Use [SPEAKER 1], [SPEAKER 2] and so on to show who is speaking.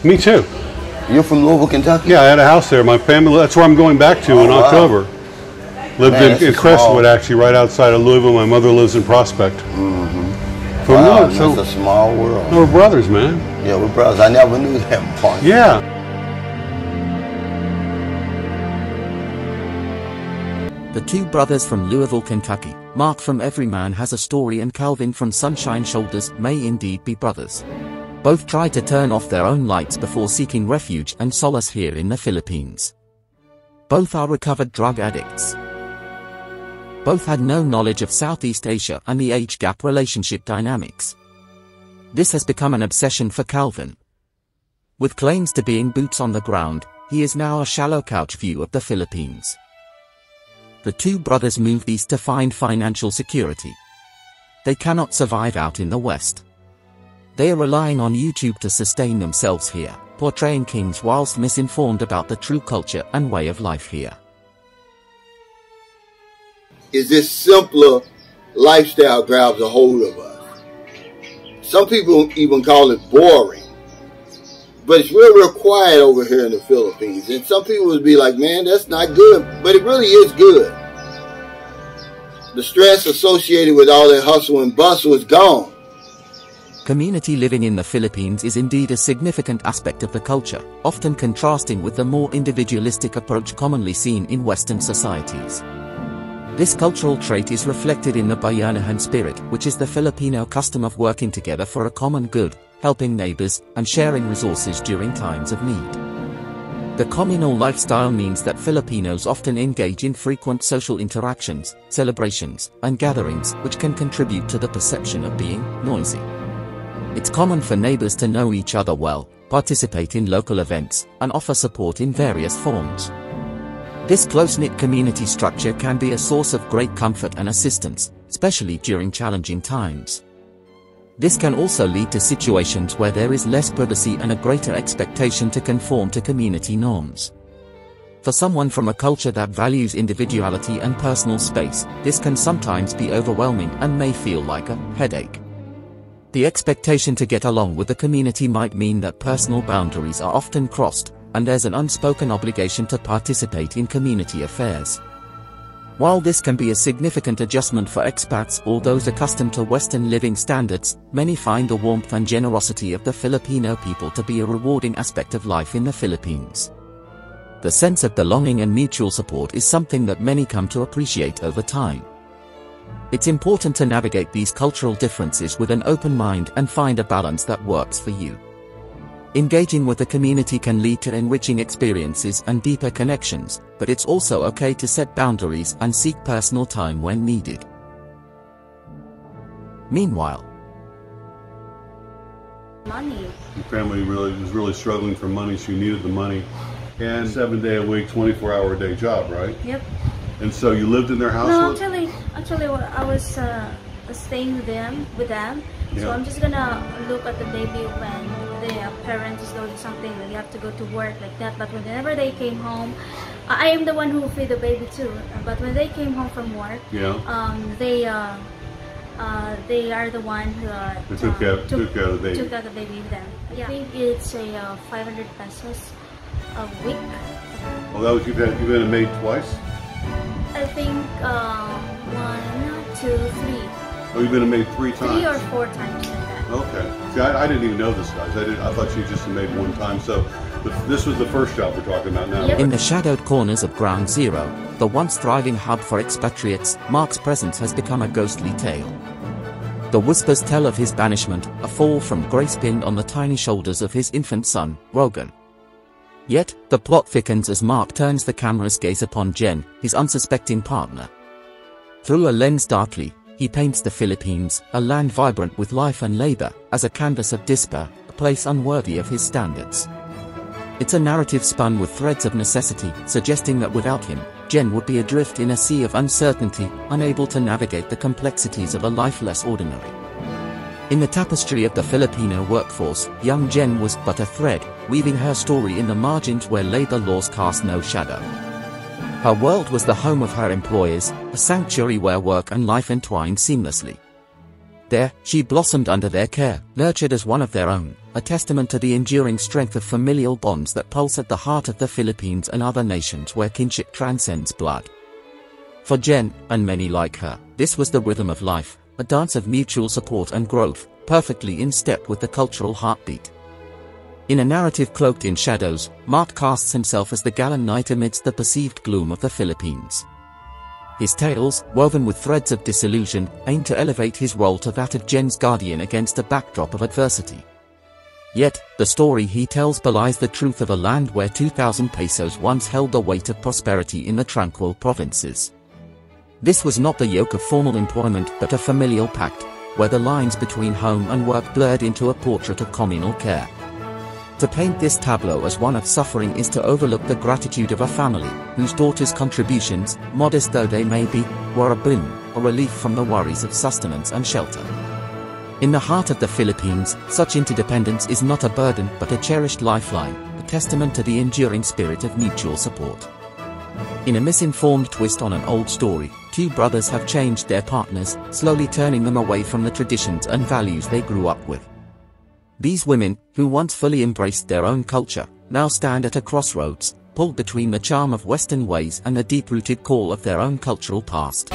[SPEAKER 1] Me too.
[SPEAKER 2] You're from Louisville, Kentucky?
[SPEAKER 1] Yeah, I had a house there. My family, that's where I'm going back to in October. Lived in Crestwood, actually, right outside of Louisville. My mother lives in Prospect.
[SPEAKER 2] Wow, so that's a small world.
[SPEAKER 1] We're brothers, man.
[SPEAKER 2] Yeah, we're brothers. I never knew that part.
[SPEAKER 1] Yeah.
[SPEAKER 3] The two brothers from Louisville, Kentucky, Mark from Everyman Has a Story and Calvin from Sunshine Shoulders, may indeed be brothers. Both tried to turn off their own lights before seeking refuge and solace here in the Philippines. Both are recovered drug addicts. Both had no knowledge of Southeast Asia and the age gap relationship dynamics. This has become an obsession for Calvin. With claims to being boots on the ground, he is now a shallow couch view of the Philippines. The two brothers moved east to find financial security. They cannot survive out in the West. They are relying on YouTube to sustain themselves here, portraying kings whilst misinformed about the true culture and way of life here.
[SPEAKER 2] Is this simpler lifestyle grabs a hold of us. Some people even call it boring. But it's real quiet over here in the Philippines. And some people would be like, man, that's not good. But it really is good. The stress associated with all that hustle and bustle is gone.
[SPEAKER 3] Community living in the Philippines is indeed a significant aspect of the culture, often contrasting with the more individualistic approach commonly seen in Western societies. This cultural trait is reflected in the bayanihan spirit, which is the Filipino custom of working together for a common good, helping neighbors, and sharing resources during times of need. The communal lifestyle means that Filipinos often engage in frequent social interactions, celebrations, and gatherings, which can contribute to the perception of being noisy. It's common for neighbors to know each other well, participate in local events, and offer support in various forms. This close-knit community structure can be a source of great comfort and assistance, especially during challenging times. This can also lead to situations where there is less privacy and a greater expectation to conform to community norms. For someone from a culture that values individuality and personal space, this can sometimes be overwhelming and may feel like a headache. The expectation to get along with the community might mean that personal boundaries are often crossed, and there's an unspoken obligation to participate in community affairs. While this can be a significant adjustment for expats or those accustomed to Western living standards, many find the warmth and generosity of the Filipino people to be a rewarding aspect of life in the Philippines. The sense of belonging and mutual support is something that many come to appreciate over time. It's important to navigate these cultural differences with an open mind and find a balance that works for you. Engaging with the community can lead to enriching experiences and deeper connections, but it's also okay to set boundaries and seek personal time when needed. Meanwhile,
[SPEAKER 4] money.
[SPEAKER 1] Your family was really struggling for money, so you needed the money. And 7-day-a-week, 24-hour-a-day job, right?
[SPEAKER 4] Yep.
[SPEAKER 1] And so you lived in their house?
[SPEAKER 4] No, actually, I was staying with them.
[SPEAKER 1] Yeah.
[SPEAKER 4] So I'm just gonna look at the baby when the parent is doing something. They have to go to work like that. But whenever they came home, I am the one who feed the baby too. But when they came home from work, they are the one who
[SPEAKER 1] took care of the baby.
[SPEAKER 4] Took out the baby with them. Yeah. I think it's a 500 pesos a week.
[SPEAKER 1] Oh, that was you've been a maid twice?
[SPEAKER 4] I think 1, 2, 3.
[SPEAKER 1] Oh, you've been a maid 3 times?
[SPEAKER 4] 3 or 4 times like that.
[SPEAKER 1] Okay. See, I didn't even know this, guys. I thought she just made 1 time. So this was the first job we're talking about now.
[SPEAKER 4] Yep.
[SPEAKER 3] In the shadowed corners of Ground Zero, the once thriving hub for expatriates, Mark's presence has become a ghostly tale. The whispers tell of his banishment, a fall from grace pinned on the tiny shoulders of his infant son, Rogan. Yet, the plot thickens as Mark turns the camera's gaze upon Jen, his unsuspecting partner. Through a lens darkly, he paints the Philippines, a land vibrant with life and labor, as a canvas of despair, a place unworthy of his standards. It's a narrative spun with threads of necessity, suggesting that without him, Jen would be adrift in a sea of uncertainty, unable to navigate the complexities of a life less ordinary. In the tapestry of the Filipino workforce, young Jen was but a thread, weaving her story in the margins where labor laws cast no shadow. Her world was the home of her employers, a sanctuary where work and life entwined seamlessly. There, she blossomed under their care, nurtured as one of their own, a testament to the enduring strength of familial bonds that pulse at the heart of the Philippines and other nations where kinship transcends blood. For Jen, and many like her, this was the rhythm of life, a dance of mutual support and growth, perfectly in step with the cultural heartbeat. In a narrative cloaked in shadows, Mart casts himself as the gallant knight amidst the perceived gloom of the Philippines. His tales, woven with threads of disillusion, aim to elevate his role to that of Jen's guardian against a backdrop of adversity. Yet, the story he tells belies the truth of a land where 2,000 pesos once held the weight of prosperity in the tranquil provinces. This was not the yoke of formal employment but a familial pact, where the lines between home and work blurred into a portrait of communal care. To paint this tableau as one of suffering is to overlook the gratitude of a family, whose daughters' contributions, modest though they may be, were a boon, a relief from the worries of sustenance and shelter. In the heart of the Philippines, such interdependence is not a burden but a cherished lifeline, a testament to the enduring spirit of mutual support. In a misinformed twist on an old story, two brothers have changed their partners, slowly turning them away from the traditions and values they grew up with. These women, who once fully embraced their own culture, now stand at a crossroads, pulled between the charm of Western ways and the deep-rooted call of their own cultural past.